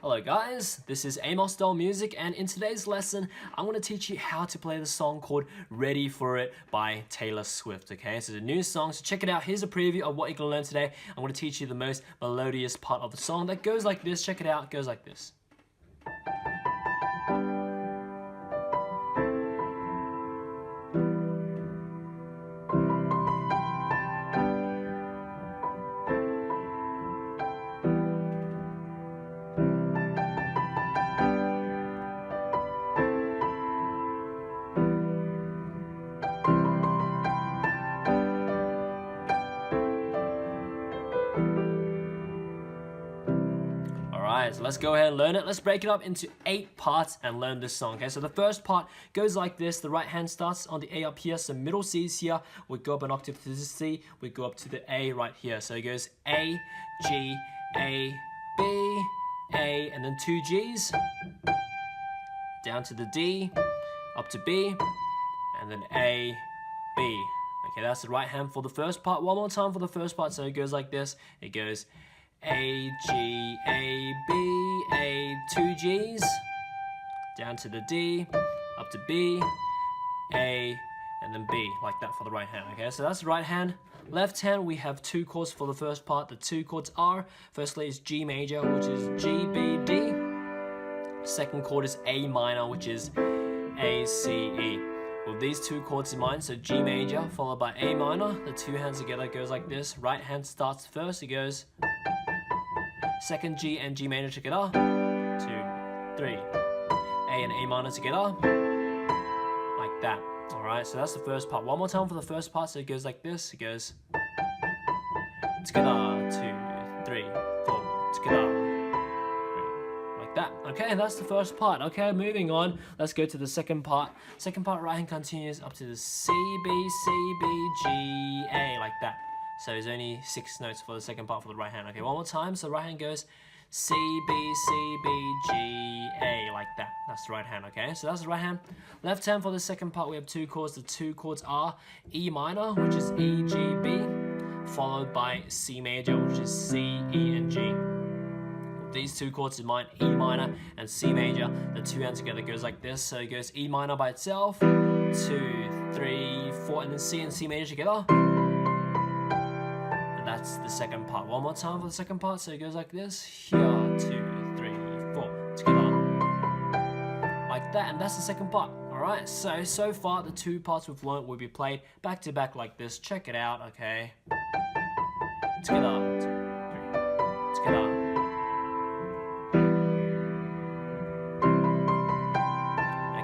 Hello guys, this is Amosdoll Music, and in today's lesson I'm going to teach you how to play the song called Ready For It by Taylor Swift, okay? So it's a new song, so check it out. Here's a preview of what you're going to learn today. I'm going to teach you the most melodious part of the song that goes like this. Check it out, it goes like this. Alright, so let's go ahead and learn it. Let's break it up into 8 parts and learn this song, okay? So the first part goes like this. The right hand starts on the A up here, so middle C is here. We go up an octave to the C, we go up to the A right here. So it goes A, G, A, B, A, and then 2 Gs. Down to the D, up to B, and then A, B. Okay, that's the right hand for the first part. One more time for the first part, so it goes like this. It goes A, G, A, B, A, 2 Gs, down to the D, up to B, A, and then B, like that for the right hand, okay? So that's the right hand. Left hand, we have 2 chords for the first part. The 2 chords are, firstly is G major, which is G, B, D. Second chord is A minor, which is A, C, E. With these 2 chords in mind, so G major followed by A minor, the 2 hands together goes like this. Right hand starts first, it goes second G and G major together, 2, 3. A and A minor together, like that. Alright, so that's the first part. One more time for the first part, so it goes like this. It goes together, 2, 3, 4, together, 3, like that. Okay, that's the first part. Okay, moving on. Let's go to the second part. Second part, right hand continues up to the C, B, C, B, G, A, like that. So there's only 6 notes for the second part for the right hand. Okay, one more time. So right hand goes C, B, C, B, G, A, like that. That's the right hand, okay? So that's the right hand. Left hand for the second part, we have 2 chords. The 2 chords are E minor, which is E, G, B, followed by C major, which is C, E, and G. These 2 chords in mind, E minor and C major, the 2 hands together goes like this. So it goes E minor by itself, 2, 3, 4, and then C and C major together. That's the second part. One more time for the second part, so it goes like this. Here, 2, 3, 4, together. Like that, and that's the second part. Alright, so far the 2 parts we've learned will be played back to back like this. Check it out, okay? Together, 2, 3, together.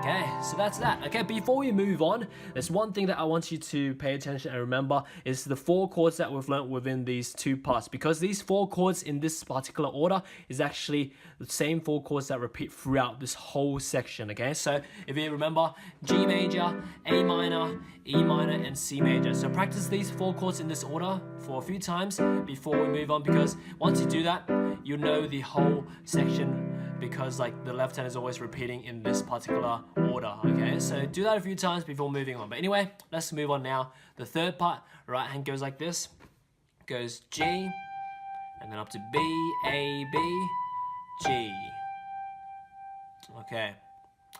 Okay, so that's that. Okay, before we move on, there's one thing that I want you to pay attention and remember is the 4 chords that we've learned within these 2 parts, because these 4 chords in this particular order is actually the same 4 chords that repeat throughout this whole section, okay? So if you remember, G major, A minor, E minor, and C major. So practice these 4 chords in this order for a few times before we move on, because once you do that, you'll know the whole section, because like the left hand is always repeating in this particular order, okay? So do that a few times before moving on. But anyway, let's move on now. The third part, right hand goes like this. Goes G, and then up to B, A, B, G. Okay.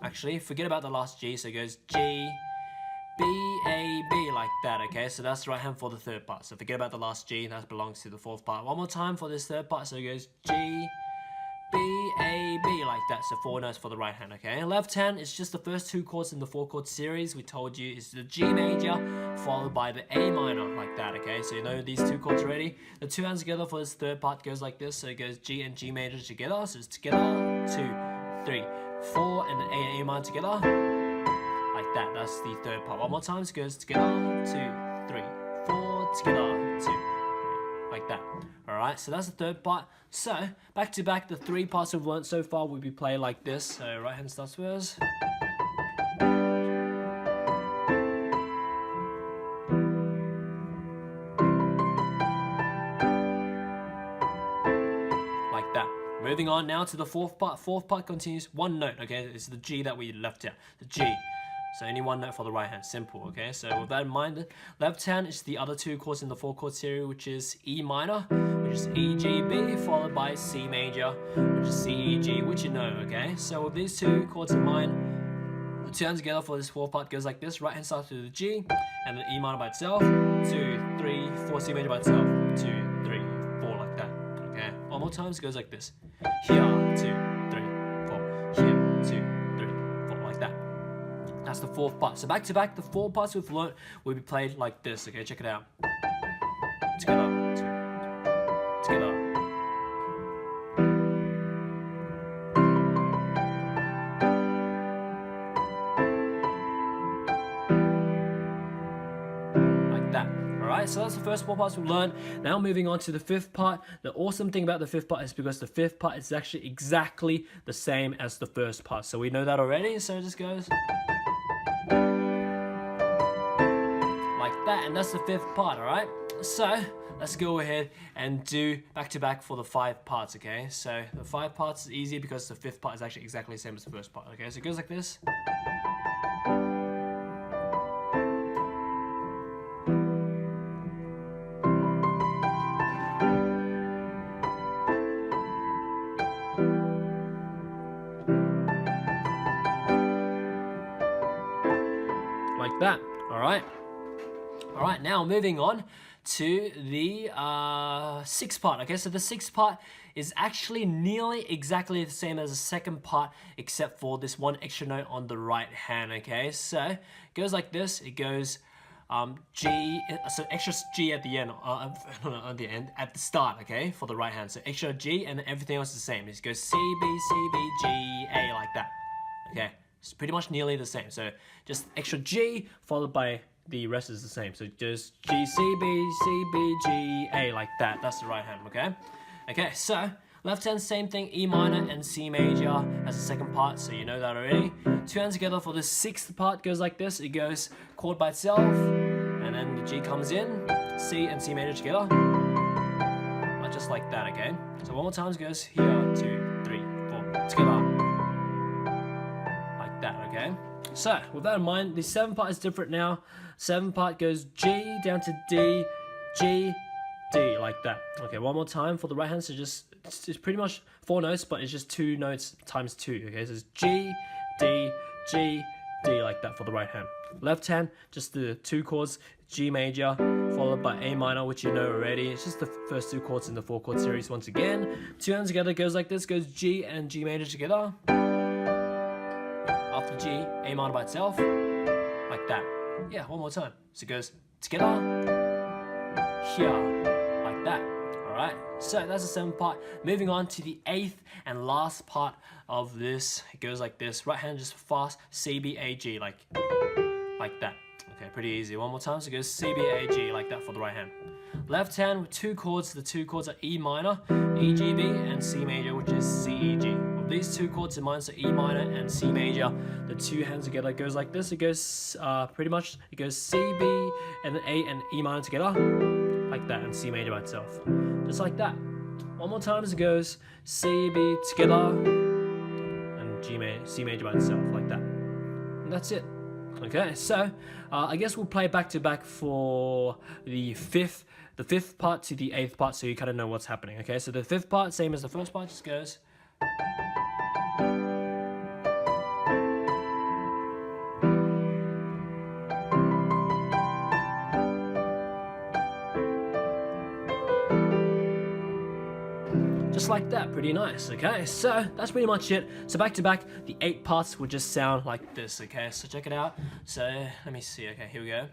Actually, forget about the last G, so it goes G, B, A, B, like that, okay? So that's the right hand for the third part. So forget about the last G, that belongs to the fourth part. One more time for this third part, so it goes G, B, A, B, like that. So 4 notes for the right hand, okay? Left hand is just the first 2 chords in the 4 chord series. We told you is the G major followed by the A minor, like that, okay? So you know these 2 chords already. The 2 hands together for this third part goes like this. So it goes G and G major together. So it's together, 2, 3, 4, and then A and A minor together, like that. That's the third part. One more time. So it goes together, 2, 3, 4, together, 2, 3, like that. Alright, so that's the third part. So, back to back, the 3 parts we've learned so far will be played like this. So, right hand starts first. Like that. Moving on now to the fourth part. Fourth part continues 1 note, okay? It's the G that we left out. The G. So only one note for the right hand, simple, okay? So with that in mind, left hand is the other two chords in the 4-chord series, which is E minor, which is E, G, B, followed by C major, which is C, E, G, which you know, okay? So with these two chords in mind, the two hands together for this fourth part goes like this. Right hand starts with the G, and then E minor by itself, 2, 3, 4, C major by itself, 2, 3, 4, like that, okay? One more time, it goes like this. Here, 2, 3, 4, here, 2, 3, 4, like that. That's the fourth part. So back to back, the 4 parts we've learned will be played like this, okay? Check it out. Together, together. Alright, so that's the first 4 parts we've learned. Now moving on to the 5th part. The awesome thing about the 5th part is because the 5th part is actually exactly the same as the first part. So we know that already, so it just goes like that, and that's the 5th part, alright? So let's go ahead and do back to back for the 5 parts, okay? So the 5 parts is easy because the 5th part is actually exactly the same as the first part, okay? So it goes like this. Like that, alright, now moving on to the 6th part, okay? So the 6th part is actually nearly exactly the same as the second part, except for this one extra note on the right hand, okay? So it goes like this, it goes G, so extra G at the end, at the start, okay, for the right hand. So extra G and everything else is the same. It goes C, B, C, B, G, A, like that, okay? It's pretty much nearly the same. So just extra G followed by the rest is the same. So just G, C, B, C, B, G, A, like that. That's the right hand, okay? Okay, so left hand, same thing, E minor and C major as the second part, so you know that already. 2 hands together for the 6th part goes like this. It goes chord by itself, and then the G comes in, C and C major together. Just like that, okay? So one more time, it goes here, 2, 3, 4, together. That, okay? So with that in mind, the 7th part is different now. 7th part goes G down to D, G, D, like that. Okay, one more time for the right hand. So it's pretty much 4 notes, but it's just 2 notes times 2. Okay, so it's G, D, G, D, like that for the right hand. Left hand, just the 2 chords, G major followed by A minor, which you know already. It's just the first 2 chords in the 4-chord series once again. 2 hands together goes like this. Goes G and G major together. After G, A minor by itself, like that. Yeah, one more time. So it goes together, here, like that. Alright, so that's the 7th part. Moving on to the 8th and last part of this. It goes like this. Right hand just fast, C, B, A, G, like that. Okay, pretty easy. One more time. So it goes C, B, A, G, like that for the right hand. Left hand with 2 chords. The 2 chords are E minor, E, G, B, and C major, which is C, E, G. With these 2 chords in mind, so E minor and C major, the 2 hands together goes like this. It goes pretty much, it goes C, B, and then A and E minor together, like that, and C major by itself. Just like that. One more time, it goes C, B together, and C major by itself, like that. And that's it. Okay, so I guess we'll play back to back for the 5th part to the 8th part, so you kind of know what's happening. Okay, so the 5th part, same as the first part, just goes. Just like that, pretty nice, okay? So that's pretty much it. So back to back, the 8 parts would just sound like this, okay? So check it out. So let me see, okay, here we go.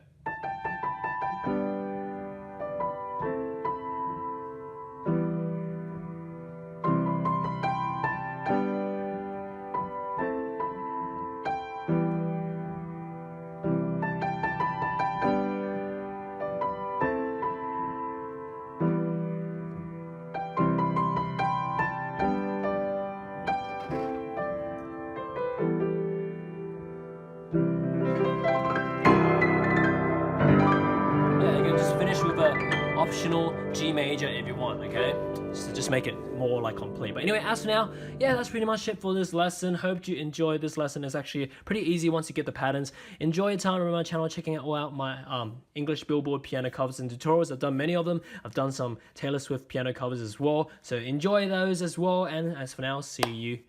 Optional G major if you want, okay? Just to just make it more like complete. But anyway, as for now, yeah, that's pretty much it for this lesson. Hope you enjoyed this lesson. It's actually pretty easy once you get the patterns. Enjoy your time on my channel, checking out my English Billboard piano covers and tutorials. I've done many of them. I've done some Taylor Swift piano covers as well, so enjoy those as well. And as for now, see you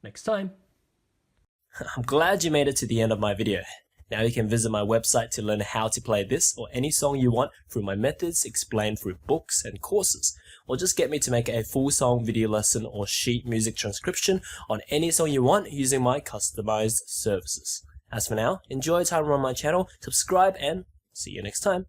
next time. I'm glad you made it to the end of my video. Now you can visit my website to learn how to play this or any song you want through my methods explained through books and courses, or just get me to make a full song video lesson or sheet music transcription on any song you want using my customized services. As for now, enjoy your time on my channel, subscribe, and see you next time.